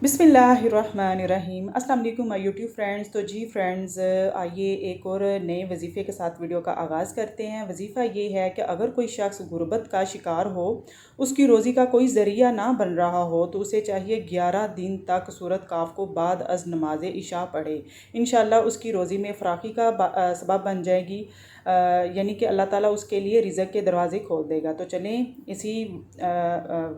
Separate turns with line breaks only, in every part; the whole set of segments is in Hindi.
बिस्मिल्लाहिर्रहमानिर्रहीम। अस्सलाम वालेकुम माय यूट्यूब फ्रेंड्स। तो जी फ्रेंड्स, आइए एक और नए वजीफ़े के साथ वीडियो का आगाज़ करते हैं। वजीफ़ा ये है कि अगर कोई शख्स गुर्बत का शिकार हो, उसकी रोज़ी का कोई ज़रिया ना बन रहा हो, तो उसे चाहिए 11 दिन तक सूरत काफ को बाद अज़ नमाज इशा पढ़े। इंशाअल्लाह उसकी रोज़ी में फ़राखी का सबब बन जाएगी, यानी कि अल्लाह ताला उसके लिए रिज़्क़ के दरवाज़े खोल देगा। तो चलें इसी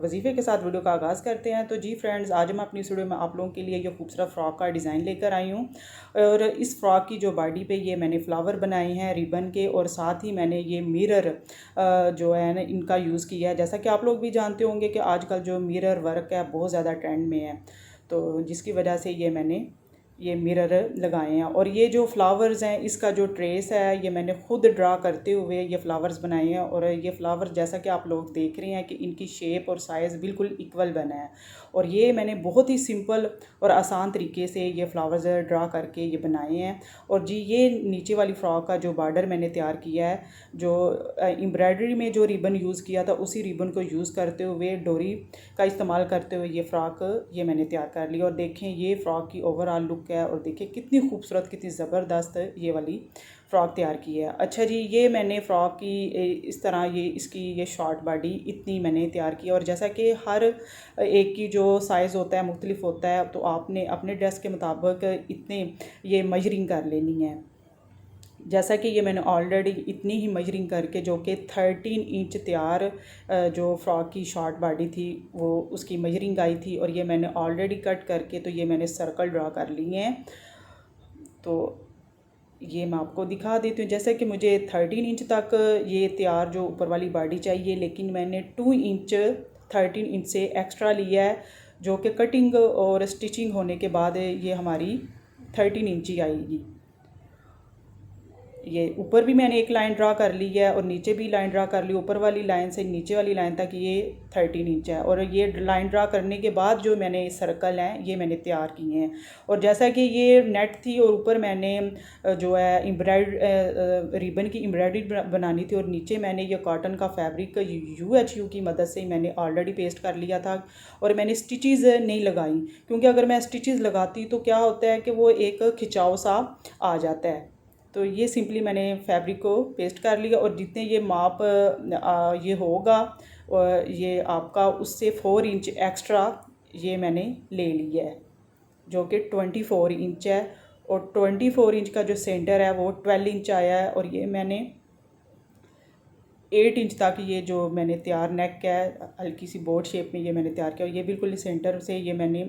वजीफ़े के साथ वीडियो का आगाज़ करते हैं। तो जी फ्रेंड्स, आज मैं अपनी इस वीडियो में आप लोगों के लिए ये खूबसूरत फ़्रॉक का डिज़ाइन लेकर आई हूँ। और इस फ़्रॉक की जो बॉडी पे ये मैंने फ़्लावर बनाए हैं रिबन के, और साथ ही मैंने ये मिरर जो है ना इनका यूज़ किया है। जैसा कि आप लोग भी जानते होंगे कि आजकल जो मिरर वर्क है बहुत ज़्यादा ट्रेंड में है, तो जिसकी वजह से ये मैंने ये मिरर लगाए हैं। और ये जो फ्लावर्स हैं, इसका जो ट्रेस है ये मैंने ख़ुद ड्रा करते हुए ये फ्लावर्स बनाए हैं। और ये फ्लावर जैसा कि आप लोग देख रहे हैं कि इनकी शेप और साइज़ बिल्कुल इक्वल बना है। और ये मैंने बहुत ही सिंपल और आसान तरीके से ये फ्लावर्स ड्रा करके ये बनाए हैं। और जी ये नीचे वाली फ़्रॉक का जो बॉर्डर मैंने तैयार किया है, जो एम्ब्रॉयडरी में जो रिबन यूज़ किया था उसी रिबन को यूज़ करते हुए, डोरी का इस्तेमाल करते हुए ये फ़्रॉक ये मैंने तैयार कर ली। और देखें ये फ़्रॉक की ओवरऑल लुक है, और देखिए कितनी खूबसूरत, कितनी ज़बरदस्त ये वाली फ़्रॉक तैयार की है। अच्छा जी, ये मैंने फ़्रॉक की इस तरह ये इसकी ये शॉर्ट बॉडी इतनी मैंने तैयार की। और जैसा कि हर एक की जो साइज़ होता है मुख्तलिफ होता है, तो आपने अपने ड्रेस के मुताबिक इतने ये मेजरिंग कर लेनी है। जैसा कि ये मैंने ऑलरेडी इतनी ही मेजरिंग करके, जो कि 13 इंच तैयार जो फ़्रॉक की शॉर्ट बॉडी थी वो उसकी मेजरिंग आई थी। और ये मैंने ऑलरेडी कट करके तो ये मैंने सर्कल ड्रा कर लिए हैं। तो ये मैं आपको दिखा देती हूँ। जैसे कि मुझे 13 इंच तक ये तैयार जो ऊपर वाली बॉडी चाहिए, लेकिन मैंने 2 इंच 13 इंच से एक्स्ट्रा लिया है, जो कि कटिंग और स्टिचिंग होने के बाद ये हमारी 13 इंच ही आएगी। ये ऊपर भी मैंने एक लाइन ड्रा कर ली है और नीचे भी लाइन ड्रा कर ली। ऊपर वाली लाइन से नीचे वाली लाइन तक ये 13 इंच है। और ये लाइन ड्रा करने के बाद जो मैंने सर्कल हैं ये मैंने तैयार किए हैं। और जैसा कि ये नेट थी और ऊपर मैंने जो है रिबन की एम्ब्रॉयडरी बनानी थी, और नीचे मैंने ये कॉटन का फैब्रिक UHU की मदद से मैंने ऑलरेडी पेस्ट कर लिया था। और मैंने स्टिचेज़ नहीं लगाई, क्योंकि अगर मैं स्टिचेज़ लगाती तो क्या होता है कि वो एक खिंचाव सा आ जाता है। तो ये सिंपली मैंने फैब्रिक को पेस्ट कर लिया, और जितने ये माप ये होगा, और ये आपका उससे 4 इंच एक्स्ट्रा ये मैंने ले लिया है, जो कि 24 इंच है। और 24 इंच का जो सेंटर है वो 12 इंच आया है। और ये मैंने 8 इंच तक ये जो मैंने तैयार नेक है हल्की सी बोट शेप में ये मैंने तैयार किया। और ये बिल्कुल सेंटर से ये मैंने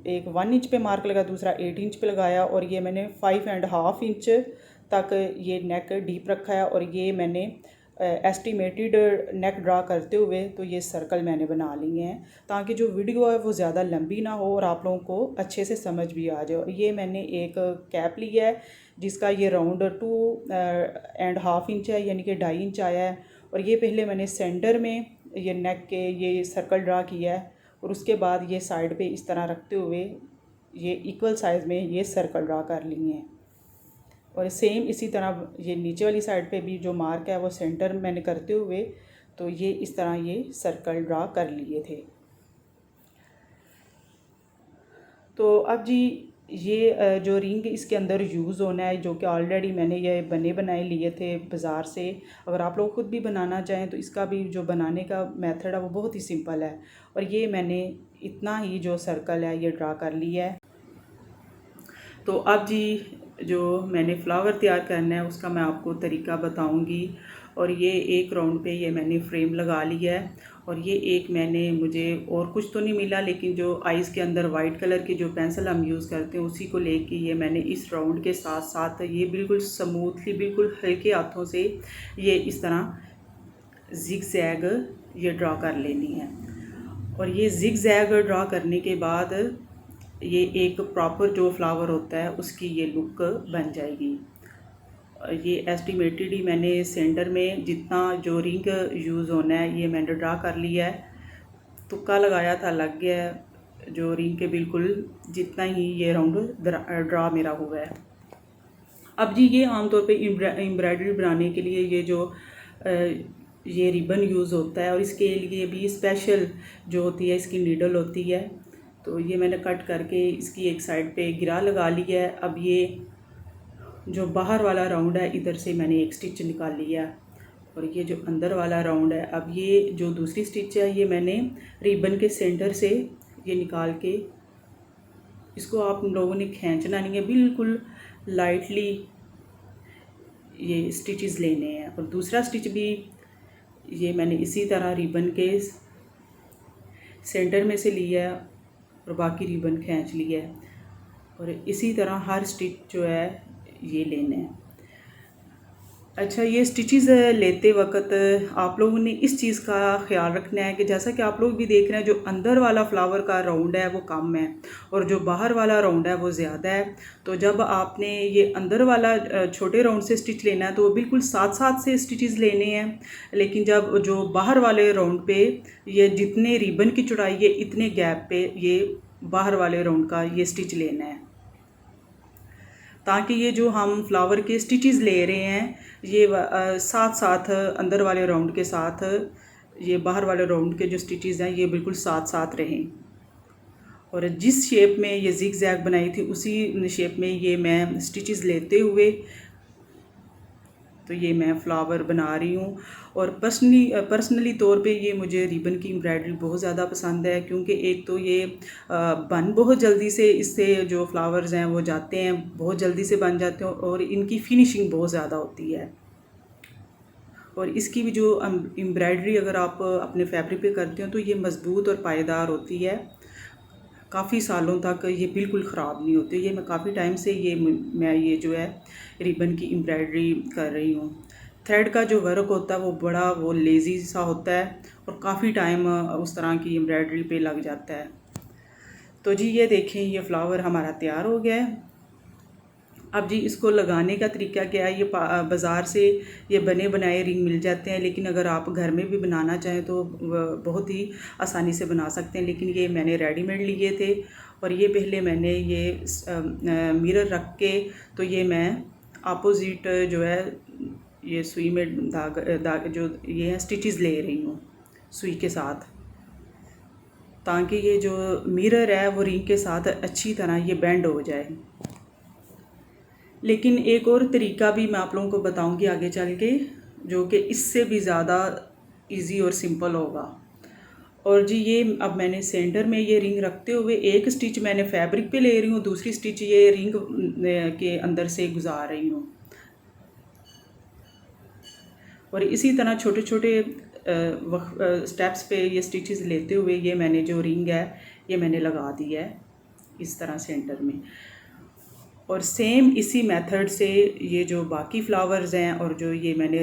एक 1 इंच पे मार्क लगा, दूसरा 8 इंच पे लगाया, और ये मैंने 5.5 इंच तक ये नेक डीप रखा है। और ये मैंने एस्टिमेटेड नेक ड्रा करते हुए तो ये सर्कल मैंने बना लिए हैं, ताकि जो वीडियो है वो ज़्यादा लंबी ना हो और आप लोगों को अच्छे से समझ भी आ जाए। ये मैंने एक कैप लिया है जिसका ये राउंड 2.5 इंच है, यानी कि 2.5 इंच आया है। और ये पहले मैंने सेंटर में ये नेक के ये सर्कल ड्रा किया है, और उसके बाद ये साइड पे इस तरह रखते हुए ये इक्वल साइज़ में ये सर्कल ड्रा कर लिए हैं। और सेम इसी तरह ये नीचे वाली साइड पे भी जो मार्क है वो सेंटर मैंने करते हुए तो ये इस तरह ये सर्कल ड्रा कर लिए थे। तो अब जी ये जो रिंग इसके अंदर यूज़ होना है, जो कि ऑलरेडी मैंने ये बने बनाए लिए थे बाज़ार से। अगर आप लोग ख़ुद भी बनाना चाहें तो इसका भी जो बनाने का मेथड है वो बहुत ही सिंपल है। और ये मैंने इतना ही जो सर्कल है ये ड्रा कर लिया है। तो अब जी जो मैंने फ़्लावर तैयार करना है उसका मैं आपको तरीका बताऊंगी। और ये एक राउंड पे ये मैंने फ्रेम लगा लिया है, और ये एक मैंने मुझे और कुछ तो नहीं मिला, लेकिन जो आइज़ के अंदर वाइट कलर की जो पेंसिल हम यूज़ करते हैं उसी को लेके ये मैंने इस राउंड के साथ साथ ये बिल्कुल स्मूथली, बिल्कुल हल्के हाथों से ये इस तरह ज़िग ज़ैग ये ड्रा कर लेनी है। और ये ज़िग ज़ैग ड्रा करने के बाद ये एक प्रॉपर जो फ्लावर होता है उसकी ये लुक बन जाएगी। ये एस्टिमेटेड ही मैंने सेंटर में जितना जो रिंग यूज़ होना है ये मैंने ड्रा कर लिया है। तुक्का लगाया था, लग गया है जो रिंग के बिल्कुल जितना ही ये राउंड ड्रा मेरा हुआ है। अब जी ये आमतौर पे एम्ब्रॉयडरी बनाने के लिए ये जो ये रिबन यूज़ होता है, और इसके लिए भी स्पेशल जो होती है इसकी नीडल होती है। तो ये मैंने कट करके इसकी एक साइड पे गिरा लगा लिया है। अब ये जो बाहर वाला राउंड है इधर से मैंने एक स्टिच निकाल लिया और ये जो अंदर वाला राउंड है, अब ये जो दूसरी स्टिच है ये मैंने रिबन के सेंटर से ये निकाल के, इसको आप लोगों ने खींचना नहीं है, बिल्कुल लाइटली ये स्टिचेस लेने हैं। और दूसरा स्टिच भी ये मैंने इसी तरह रिबन के सेंटर में से लिया है और बाकी रिबन खींच लिया है और इसी तरह हर स्टिच जो है ये लेना है। अच्छा, ये स्टिचेस लेते वक्त आप लोगों ने इस चीज़ का ख्याल रखना है कि जैसा कि आप लोग भी देख रहे हैं, जो अंदर वाला फ्लावर का राउंड है वो कम है और जो बाहर वाला राउंड है वो ज़्यादा है। तो जब आपने ये अंदर वाला छोटे राउंड से स्टिच लेना है तो वो बिल्कुल साथ साथ से स्टिचेस लेने हैं, लेकिन जब जो बाहर वाले राउंड पे ये जितने रिबन की चौड़ाई है इतने गैप पे ये बाहर वाले राउंड का ये स्टिच लेना है, ताकि ये जो हम फ्लावर के स्टिचेस ले रहे हैं ये साथ साथ अंदर वाले राउंड के साथ ये बाहर वाले राउंड के जो स्टिचेस हैं ये बिल्कुल साथ साथ रहें। और जिस शेप में ये जिग जैग बनाई थी उसी शेप में ये मैं स्टिचेस लेते हुए तो ये मैं फ्लावर बना रही हूँ। और पर्सनली तौर पे ये मुझे रिबन की एम्ब्रॉयडरी बहुत ज़्यादा पसंद है, क्योंकि एक तो ये बन बहुत जल्दी से, इससे जो फ्लावर्स हैं वो जाते हैं बहुत जल्दी से बन जाते हैं और इनकी फिनिशिंग बहुत ज़्यादा होती है। और इसकी भी जो एम्ब्रॉयडरी अगर आप अपने फैब्रिक पे करते हो तो ये मज़बूत और पायदार होती है, काफ़ी सालों तक ये बिल्कुल ख़राब नहीं होती। ये मैं काफ़ी टाइम से मैं ये जो है रिबन की एम्ब्रॉयडरी कर रही हूँ। थ्रेड का जो वर्क होता है वो बड़ा वो लेज़ी सा होता है और काफ़ी टाइम उस तरह की एम्ब्रॉयडरी पे लग जाता है। तो जी ये देखें, ये फ्लावर हमारा तैयार हो गया है। अब जी इसको लगाने का तरीका क्या है, ये बाज़ार से ये बने बनाए रिंग मिल जाते हैं, लेकिन अगर आप घर में भी बनाना चाहें तो बहुत ही आसानी से बना सकते हैं। लेकिन ये मैंने रेडीमेड लिए थे और ये पहले मैंने ये मिरर रख के तो ये मैं अपोजिट जो है ये सुई में दाग जो ये स्टिचेस ले रही हूँ सुई के साथ, ताकि ये जो मिरर है वो रिंग के साथ अच्छी तरह ये बेंड हो जाए। लेकिन एक और तरीका भी मैं आप लोगों को बताऊंगी आगे चल के, जो कि इससे भी ज़्यादा इजी और सिंपल होगा। और जी ये अब मैंने सेंटर में ये रिंग रखते हुए एक स्टिच मैंने फैब्रिक पे ले रही हूँ, दूसरी स्टिच ये रिंग के अंदर से गुजार रही हूँ और इसी तरह छोटे छोटे स्टेप्स पे ये स्टिचेस लेते हुए ये मैंने जो रिंग है ये मैंने लगा दी है इस तरह सेंटर में। और सेम इसी मेथड से ये जो बाकी फ्लावर्स हैं और जो ये मैंने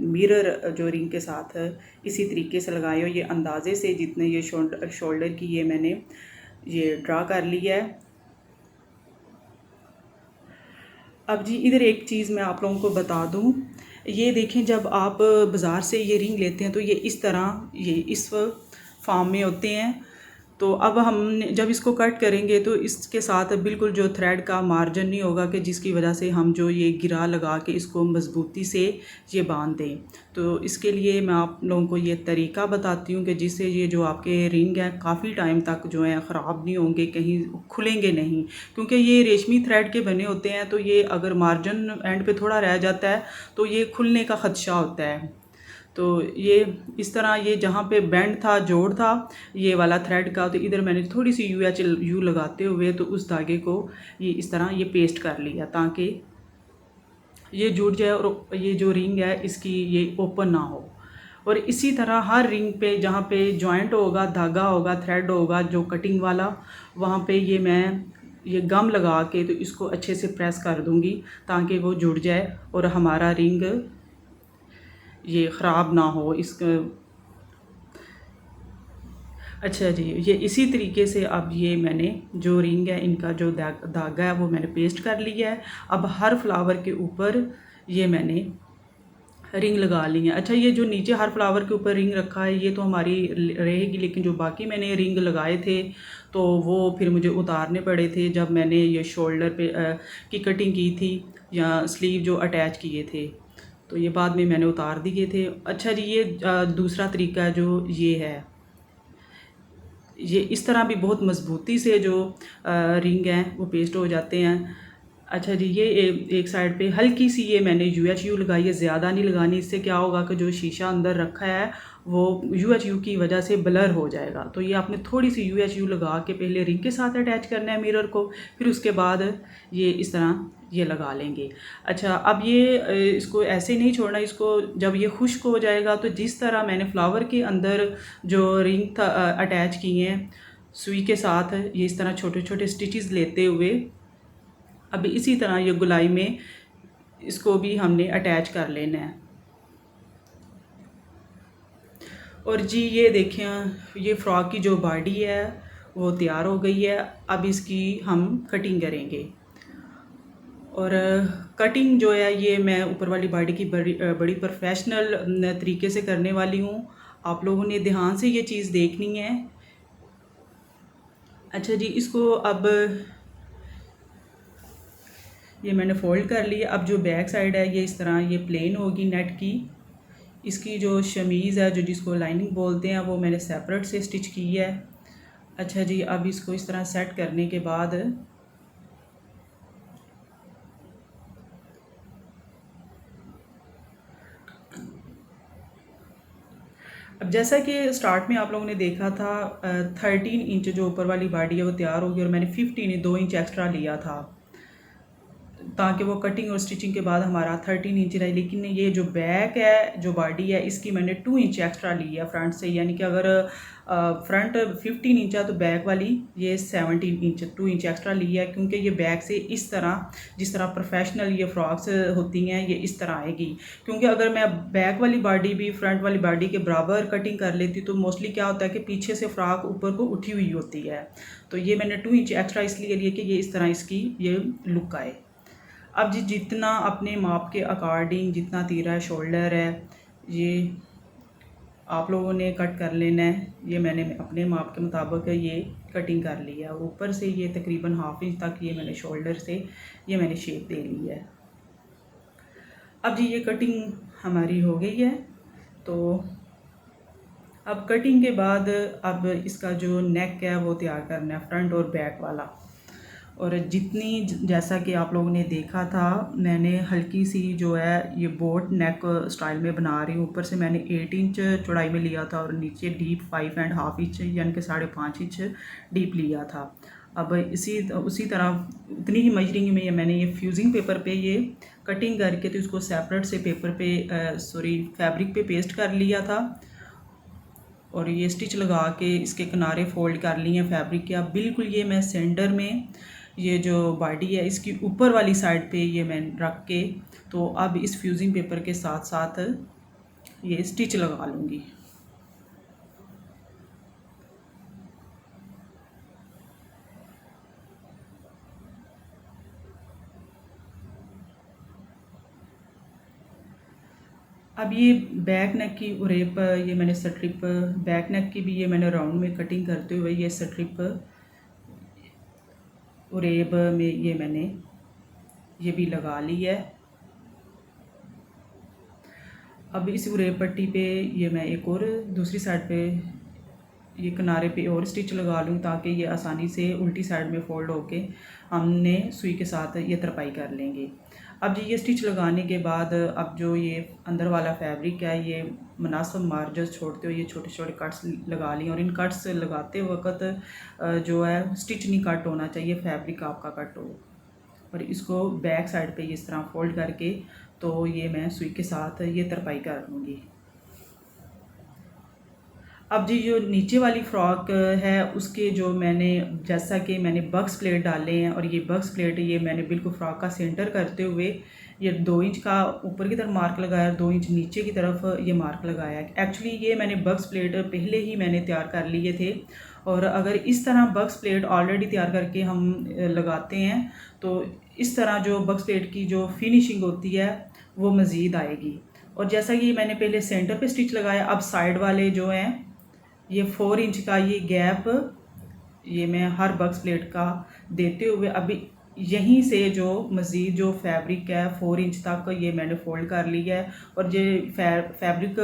मिरर जो रिंग के साथ इसी तरीके से लगाए हो, ये अंदाज़े से जितने ये शोल्डर की ये मैंने ये ड्रा कर लिया है। अब जी इधर एक चीज़ मैं आप लोगों को बता दूं, ये देखें जब आप बाज़ार से ये रिंग लेते हैं तो ये इस तरह ये इस फॉर्म में होते हैं। तो अब हम जब इसको कट करेंगे तो इसके साथ बिल्कुल जो थ्रेड का मार्जिन नहीं होगा कि जिसकी वजह से हम जो ये गिरा लगा के इसको मज़बूती से ये बांध दें। तो इसके लिए मैं आप लोगों को ये तरीका बताती हूँ कि जिससे ये जो आपके रिंग है काफ़ी टाइम तक जो है ख़राब नहीं होंगे, कहीं खुलेंगे नहीं, क्योंकि ये रेशमी थ्रेड के बने होते हैं। तो ये अगर मार्जिन एंड पे थोड़ा रह जाता है तो ये खुलने का ख़दशा होता है। तो ये इस तरह ये जहाँ पे बैंड था, जोड़ था ये वाला थ्रेड का, तो इधर मैंने थोड़ी सी यू लगाते हुए तो उस धागे को ये इस तरह ये पेस्ट कर लिया ताकि ये जुड़ जाए और ये जो रिंग है इसकी ये ओपन ना हो। और इसी तरह हर रिंग पे जहाँ पे जॉइंट होगा, धागा होगा, थ्रेड होगा जो कटिंग वाला, वहाँ पे ये मैं ये गम लगा के तो इसको अच्छे से प्रेस कर दूँगी ताकि वो जुड़ जाए और हमारा रिंग ये ख़राब ना हो। अच्छा जी, ये इसी तरीके से अब ये मैंने जो रिंग है इनका जो धागा है वो मैंने पेस्ट कर लिया है। अब हर फ्लावर के ऊपर ये मैंने रिंग लगा ली है। अच्छा, ये जो नीचे हर फ्लावर के ऊपर रिंग रखा है ये तो हमारी रहेगी, लेकिन जो बाकी मैंने रिंग लगाए थे तो वो फिर मुझे उतारने पड़े थे जब मैंने ये शोल्डर पे की कटिंग की थी या स्लीव जो अटैच किए थे, तो ये बाद में मैंने उतार दिए थे। अच्छा जी, ये दूसरा तरीका जो ये है, ये इस तरह भी बहुत मज़बूती से जो रिंग हैं वो पेस्ट हो जाते हैं। अच्छा जी, ये एक साइड पे हल्की सी ये मैंने UHU लगाई है, ज़्यादा नहीं लगानी। इससे क्या होगा कि जो शीशा अंदर रखा है वो UHU की वजह से ब्लर हो जाएगा। तो ये आपने थोड़ी सी UHU लगा के पहले रिंग के साथ अटैच करना है मिरर को, फिर उसके बाद ये इस तरह ये लगा लेंगे। अच्छा, अब ये इसको ऐसे नहीं छोड़ना, इसको जब ये खुश्क हो जाएगा तो जिस तरह मैंने फ्लावर के अंदर जो रिंग था अटैच किए हैं सुई के साथ, ये इस तरह छोटे छोटे स्टिचेस लेते हुए अब इसी तरह ये गुलाई में इसको भी हमने अटैच कर लेना है। और जी ये देखें, ये फ़्रॉक की जो बॉडी है वो तैयार हो गई है। अब इसकी हम कटिंग करेंगे। और कटिंग जो है ये मैं ऊपर वाली बॉडी की बड़ी प्रोफेशनल तरीके से करने वाली हूँ। आप लोगों ने ध्यान से ये चीज़ देखनी है। अच्छा जी, इसको अब ये मैंने फ़ोल्ड कर लिया। अब जो बैक साइड है ये इस तरह ये प्लेन होगी नेट की। इसकी जो शमीज़ है जो जिसको लाइनिंग बोलते हैं वो मैंने सेपरेट से स्टिच की है। अच्छा जी, अब इसको इस तरह सेट करने के बाद अब जैसा कि स्टार्ट में आप लोगों ने देखा था 13 इंच जो ऊपर वाली बॉडी है वो तैयार होगी और मैंने 2 इंच एक्स्ट्रा लिया था ताकि वो कटिंग और स्टिचिंग के बाद हमारा 13 इंच रहे। लेकिन ये जो बैक है जो बॉडी है इसकी मैंने 2 इंच एक्स्ट्रा ली है फ्रंट से, यानी कि अगर फ्रंट 15 इंच है तो बैक वाली ये 17 इंच 2 इंच एक्स्ट्रा ली है, क्योंकि ये बैक से इस तरह जिस तरह प्रोफेशनल ये फ्रॉक्स होती हैं ये इस तरह आएगी। क्योंकि अगर मैं बैक वाली बॉडी भी फ्रंट वाली बॉडी के बराबर कटिंग कर लेती तो मोस्टली क्या होता है कि पीछे से फ्रॉक ऊपर को उठी हुई होती है। तो ये मैंने 2 इंच एक्स्ट्रा इसलिए लिए कि ये इस तरह इसकी ये लुक आए। अब जी जितना अपने माप के अकॉर्डिंग जितना तीरा है शोल्डर है ये आप लोगों ने कट कर लेना है। ये मैंने अपने माप के मुताबिक ये कटिंग कर लिया। ऊपर से ये तकरीबन हाफ इंच तक ये मैंने शोल्डर से ये मैंने शेप दे ली है। अब जी ये कटिंग हमारी हो गई है। तो अब कटिंग के बाद अब इसका जो नेक है वो तैयार करना है, फ्रंट और बैक वाला। और जितनी जैसा कि आप लोगों ने देखा था मैंने हल्की सी जो है ये बोट नेक स्टाइल में बना रही हूँ। ऊपर से मैंने 8 इंच चौड़ाई में लिया था और नीचे डीप 5.5 इंच यानी कि 5.5 इंच डीप लिया था। अब उसी तरह उतनी ही मेजरिंग में मैंने ये फ्यूजिंग पेपर पे ये कटिंग करके तो इसको सेपरेट से पेपर पे फैब्रिक पे पेस्ट कर लिया था और ये स्टिच लगा के इसके किनारे फोल्ड कर लिए हैं फैब्रिक के। अब बिल्कुल ये मैं सेंटर में ये जो बॉडी है इसकी ऊपर वाली साइड पे ये मैं रख के तो अब इस फ्यूजिंग पेपर के साथ साथ ये स्टिच लगा लूँगी। अब ये बैक नेक की उरेप ये मैंने स्ट्रिप बैक नेक की भी ये मैंने राउंड में कटिंग करते हुए ये स्ट्रिप उरेब में ये मैंने ये भी लगा ली है। अब इस उरेब पट्टी पे ये मैं एक और दूसरी साइड पे ये किनारे पे और स्टिच लगा लूँ ताकि ये आसानी से उल्टी साइड में फोल्ड होके हमने सुई के साथ ये तरपाई कर लेंगे। अब जी ये स्टिच लगाने के बाद अब जो ये अंदर वाला फैब्रिक है ये मुनासिब मार्जिन छोड़ते हुए ये छोटे छोटे कट्स लगा लिए। और इन कट्स लगाते वक्त जो है स्टिच नहीं कट होना चाहिए, फैब्रिक आपका कट हो। और इसको बैक साइड पे इस तरह फोल्ड करके तो ये मैं सुई के साथ ये तरपाई कर लूँगी। अब जी जो नीचे वाली फ़्रॉक है उसके जो मैंने जैसा कि मैंने बक्स प्लेट डाले हैं और ये बक्स प्लेट ये मैंने बिल्कुल फ़्रॉक का सेंटर करते हुए ये 2 इंच का ऊपर की तरफ मार्क लगाया, 2 इंच नीचे की तरफ ये मार्क लगाया। एक्चुअली ये मैंने बक्स प्लेट पहले ही मैंने तैयार कर लिए थे और अगर इस तरह बक्स प्लेट ऑलरेडी तैयार करके हम लगाते हैं तो इस तरह जो बक्स प्लेट की जो फिनिशिंग होती है वो मज़ीद आएगी। और जैसा कि मैंने पहले सेंटर पे स्टिच लगाया, अब साइड वाले जो हैं ये 4 इंच का ये गैप ये मैं हर बक्स प्लेट का देते हुए अभी यहीं से जो मज़ीद जो फैब्रिक है 4 इंच तक ये मैंने फ़ोल्ड कर लिया है। और ये फैब्रिक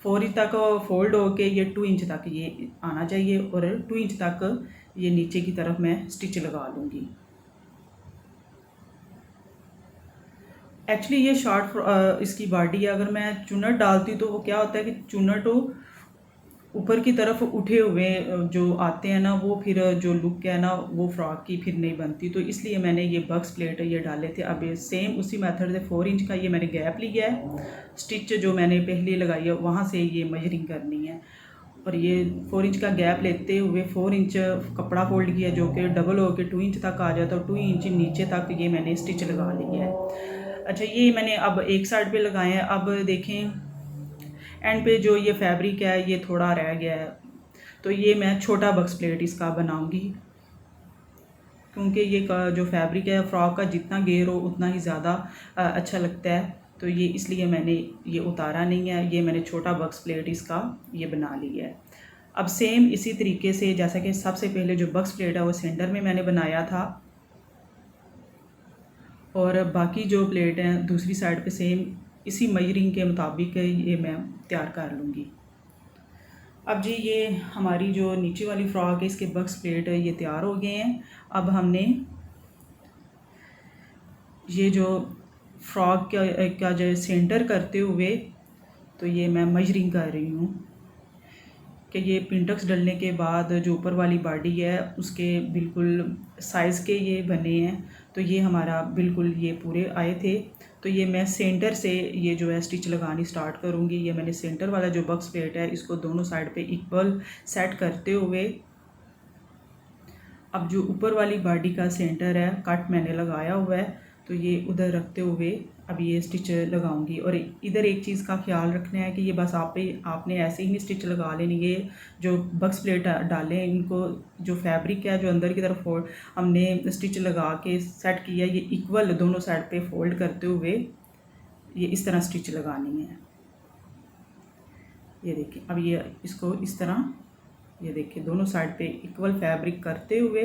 4 इंच तक फोल्ड होके ये 2 इंच तक ये आना चाहिए और 2 इंच तक ये नीचे की तरफ मैं स्टिच लगा लूँगी। एक्चुअली ये शॉर्ट इसकी बॉडी है, अगर मैं चुन्नट डालती तो वो क्या होता है कि चुन्नट ऊपर की तरफ उठे हुए जो आते हैं ना, वो फिर जो लुक है ना वो फ्रॉक की फिर नहीं बनती। तो इसलिए मैंने ये बक्स प्लेट ये डाले थे। अब ये सेम उसी मेथड से 4 इंच का ये मैंने गैप लिया है, स्टिच जो मैंने पहले लगाई है वहाँ से ये मेजरिंग करनी है। और ये 4 इंच का गैप लेते हुए 4 इंच कपड़ा फोल्ड किया जो कि डबल हो के 2 इंच तक आ जाता है, 2 इंच नीचे तक ये मैंने स्टिच लगा लिया है। अच्छा, ये मैंने अब एक साइड पे लगाए हैं। अब देखें एंड पे जो ये फैब्रिक है ये थोड़ा रह गया है, तो ये मैं छोटा बक्स प्लेट इसका बनाऊंगी, क्योंकि ये जो फैब्रिक है फ्रॉक का जितना घेर हो उतना ही ज़्यादा अच्छा लगता है। तो ये इसलिए मैंने ये उतारा नहीं है, ये मैंने छोटा बक्स प्लेट इसका ये बना लिया है। अब सेम इसी तरीके से जैसा कि सबसे पहले जो बक्स प्लेट है वो सेंटर में मैंने बनाया था, और बाकी जो प्लेट हैं दूसरी साइड पे सेम इसी मेजरिंग के मुताबिक ये मैं तैयार कर लूँगी। अब जी ये हमारी जो नीचे वाली फ्रॉक है इसके बक्स प्लेट ये तैयार हो गए हैं। अब हमने ये जो फ्रॉक का जो सेंटर करते हुए तो ये मैं मेजरिंग कर रही हूँ कि ये पिंटक्स डलने के बाद जो ऊपर वाली बॉडी है उसके बिल्कुल साइज़ के ये बने हैं। तो ये हमारा बिल्कुल ये पूरे आए थे। तो ये मैं सेंटर से ये जो है स्टिच लगानी स्टार्ट करूँगी। ये मैंने सेंटर वाला जो बक्स प्लेट है इसको दोनों साइड पे इक्वल सेट करते हुए अब जो ऊपर वाली बॉडी का सेंटर है कट मैंने लगाया हुआ है, तो ये उधर रखते हुए अब ये स्टिच लगाऊंगी। और इधर एक चीज़ का ख्याल रखना है कि ये बस आपने ऐसे ही नहीं स्टिच लगा लेनी। ये जो बक्स प्लेट डालें इनको जो फैब्रिक है जो अंदर की तरफ फोल्ड हमने स्टिच लगा के सेट किया, ये इक्वल दोनों साइड पे फोल्ड करते हुए ये इस तरह स्टिच लगानी है। ये देखिए, अब ये इसको इस तरह ये देखिए दोनों साइड पे इक्वल फैब्रिक करते हुए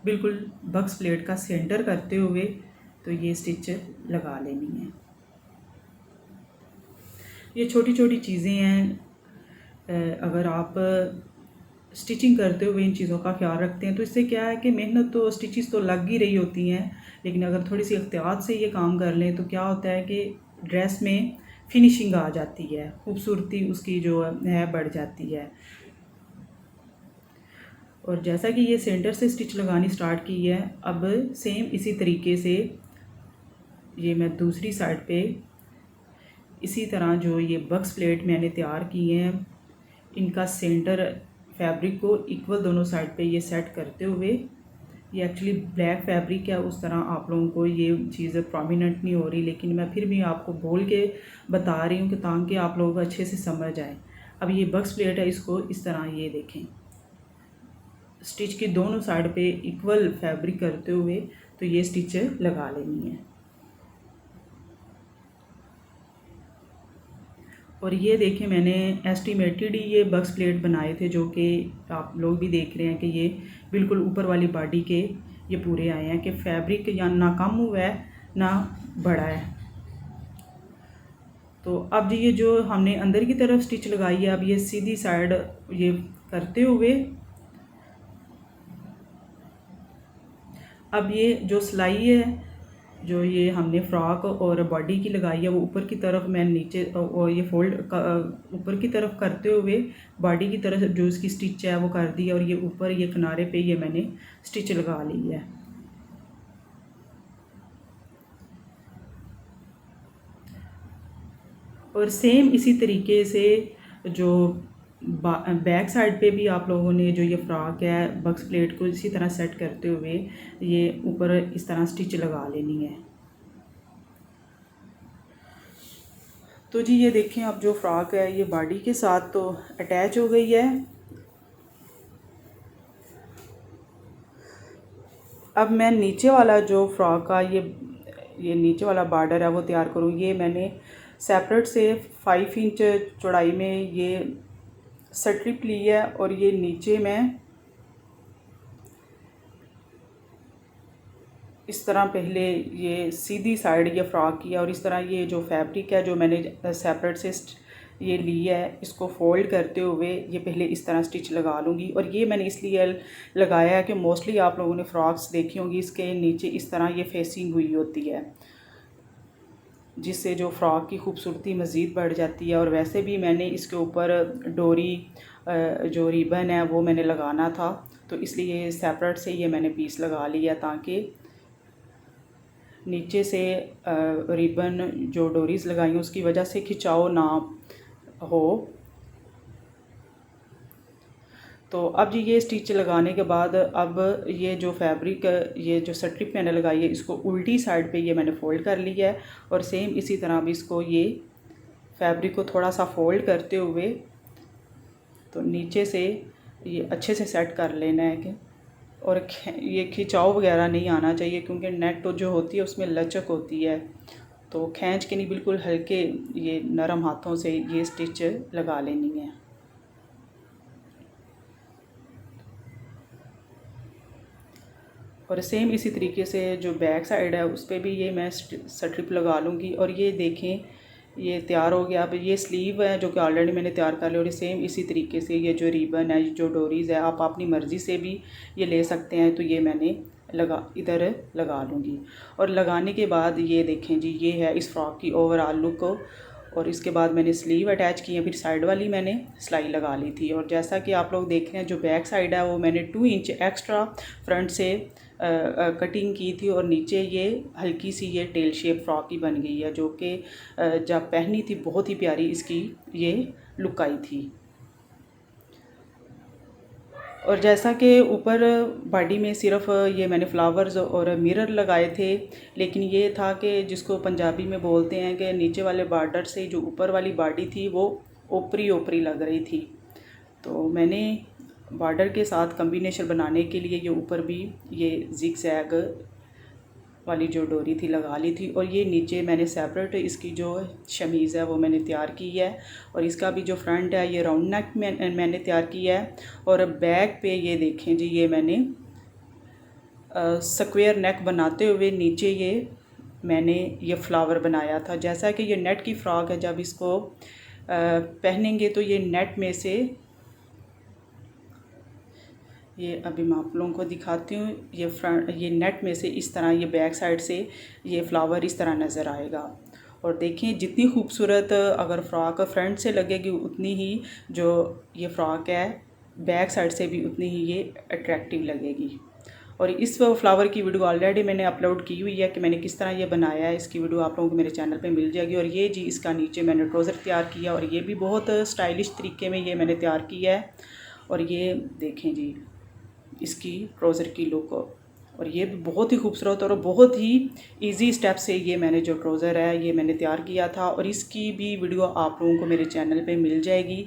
बिल्कुल बक्स प्लेट का सेंटर करते हुए तो ये स्टिच लगा लेनी है। ये छोटी छोटी चीज़ें हैं, अगर आप स्टिचिंग करते हुए इन चीज़ों का ख्याल रखते हैं तो इससे क्या है कि मेहनत तो स्टिचेस तो लग ही रही होती हैं, लेकिन अगर थोड़ी सी एहतियात से ये काम कर लें तो क्या होता है कि ड्रेस में फिनिशिंग आ जाती है, खूबसूरती उसकी जो है बढ़ जाती है। और जैसा कि ये सेंटर से स्टिच लगानी स्टार्ट की है, अब सेम इसी तरीके से ये मैं दूसरी साइड पे इसी तरह जो ये बक्स प्लेट मैंने तैयार किए हैं इनका सेंटर फैब्रिक को इक्वल दोनों साइड पे ये सेट करते हुए, ये एक्चुअली ब्लैक फैब्रिक है उस तरह आप लोगों को ये चीज़ प्रोमिनेंट नहीं हो रही, लेकिन मैं फिर भी आपको बोल के बता रही हूँ कि ताकि आप लोग अच्छे से समझ आए। अब ये बक्स प्लेट है, इसको इस तरह ये देखें स्टिच की दोनों साइड पे इक्वल फैब्रिक करते हुए तो ये स्टिच लगा लेनी है। और ये देखें मैंने एस्टिमेटेड ही ये बक्स प्लेट बनाए थे, जो कि आप लोग भी देख रहे हैं कि ये बिल्कुल ऊपर वाली बॉडी के ये पूरे आए हैं कि फैब्रिक या ना कम हुआ है ना बढ़ा है। तो अब ये जो हमने अंदर की तरफ स्टिच लगाई है, अब ये सीधी साइड ये करते हुए अब ये जो सिलाई है जो ये हमने फ्रॉक और बॉडी की लगाई है वो ऊपर की तरफ मैं नीचे और ये फोल्ड ऊपर की तरफ करते हुए बॉडी की तरफ जो इसकी स्टिच है वो कर दी है, और ये ऊपर ये किनारे पे ये मैंने स्टिच लगा ली है। और सेम इसी तरीके से जो बैक साइड पे भी आप लोगों ने जो ये फ्रॉक है बक्स प्लेट को इसी तरह सेट करते हुए ये ऊपर इस तरह स्टिच लगा लेनी है। तो जी ये देखें अब जो फ्रॉक है ये बॉडी के साथ तो अटैच हो गई है। अब मैं नीचे वाला जो फ्रॉक का ये नीचे वाला बॉर्डर है वो तैयार करूँ। ये मैंने सेपरेट से 5 इंच चौड़ाई में ये स्ट्रिप ली है, और ये नीचे मैं इस तरह पहले ये सीधी साइड ये फ्रॉक किया, और इस तरह ये जो फैब्रिक है जो मैंने सेपरेट से ये लिया है, इसको फ़ोल्ड करते हुए ये पहले इस तरह स्टिच लगा लूँगी। और ये मैंने इसलिए लगाया है कि मोस्टली आप लोगों ने फ़्रॉक्स देखी होंगी, इसके नीचे इस तरह ये फेसिंग हुई होती है, जिससे जो फ़्रॉक की खूबसूरती मज़ीद बढ़ जाती है। और वैसे भी मैंने इसके ऊपर डोरी जो रिबन है वो मैंने लगाना था, तो इसलिए सेपरेट से ये मैंने पीस लगा लिया ताकि नीचे से रिबन जो डोरीज़ लगाई हैं उसकी वजह से खिंचाव ना हो। तो अब जी ये स्टिच लगाने के बाद अब ये जो फैब्रिक ये जो स्ट्रिप मैंने लगाई है इसको उल्टी साइड पे ये मैंने फ़ोल्ड कर लिया है। और सेम इसी तरह भी इसको ये फैब्रिक को थोड़ा सा फ़ोल्ड करते हुए तो नीचे से ये अच्छे से सेट कर लेना है कि और ये खिंचाव वगैरह नहीं आना चाहिए, क्योंकि नेट तो जो होती है उसमें लचक होती है, तो खींच के नहीं, बिल्कुल हल्के ये नरम हाथों से ये स्टिच लगा लेनी है। और सेम इसी तरीके से जो बैक साइड है उस पर भी ये मैं स्ट्रिप लगा लूँगी। और ये देखें ये तैयार हो गया। अब ये स्लीव है जो कि ऑलरेडी मैंने तैयार कर लिया। और सेम इसी तरीके से ये जो रिबन है जो डोरीज़ है आप अपनी मर्ज़ी से भी ये ले सकते हैं, तो ये मैंने इधर लगा लूँगी। और लगाने के बाद ये देखें जी ये है इस फ्रॉक की ओवरऑल लुक। और इसके बाद मैंने स्लीव अटैच की है, फिर साइड वाली मैंने सिलाई लगा ली थी। और जैसा कि आप लोग देख रहे हैं जो बैक साइड है वो मैंने 2 इंच एक्स्ट्रा फ्रंट से कटिंग की थी। और नीचे ये हल्की सी ये टेल शेप फ्रॉक ही बन गई है, जो कि जब पहनी थी बहुत ही प्यारी इसकी ये लुक आई थी। और जैसा कि ऊपर बॉडी में सिर्फ ये मैंने फ्लावर्स और मिरर लगाए थे, लेकिन ये था कि जिसको पंजाबी में बोलते हैं कि नीचे वाले बॉर्डर से जो ऊपर वाली बॉडी थी वो ओपरी ओपरी लग रही थी, तो मैंने बॉर्डर के साथ कम्बिनेशन बनाने के लिए ये ऊपर भी ये ज़िगज़ैग वाली जो डोरी थी लगा ली थी। और ये नीचे मैंने सेपरेट इसकी जो शमीज़ है वो मैंने तैयार की है। और इसका भी जो फ्रंट है ये राउंड नेक मैंने तैयार किया है। और बैक पे ये देखें जी ये मैंने स्क्वायर नेक बनाते हुए नीचे ये मैंने ये फ्लावर बनाया था। जैसा कि ये नेट की फ़्रॉक है, जब इसको पहनेंगे तो ये नेट में से ये अभी मैं आप लोगों को दिखाती हूँ। ये फ्रंट ये नेट में से इस तरह ये बैक साइड से ये फ्लावर इस तरह नज़र आएगा। और देखें जितनी खूबसूरत अगर फ़्रॉक फ्रंट से लगेगी उतनी ही जो ये फ़्रॉक है बैक साइड से भी उतनी ही ये अट्रैक्टिव लगेगी। और इस फ्लावर की वीडियो ऑलरेडी मैंने अपलोड की हुई है कि मैंने किस तरह ये बनाया है। इसकी वीडियो आप लोगों को मेरे चैनल पे मिल जाएगी। और ये जी इसका नीचे मैंने ट्राउज़र तैयार किया और ये भी बहुत स्टाइलिश तरीके में ये मैंने तैयार किया है। और ये देखें जी इसकी ट्राउज़र की लुक, और ये भी बहुत ही खूबसूरत और बहुत ही इजी स्टेप से ये मैंने जो ट्राउज़र है ये मैंने तैयार किया था। और इसकी भी वीडियो आप लोगों को मेरे चैनल पे मिल जाएगी।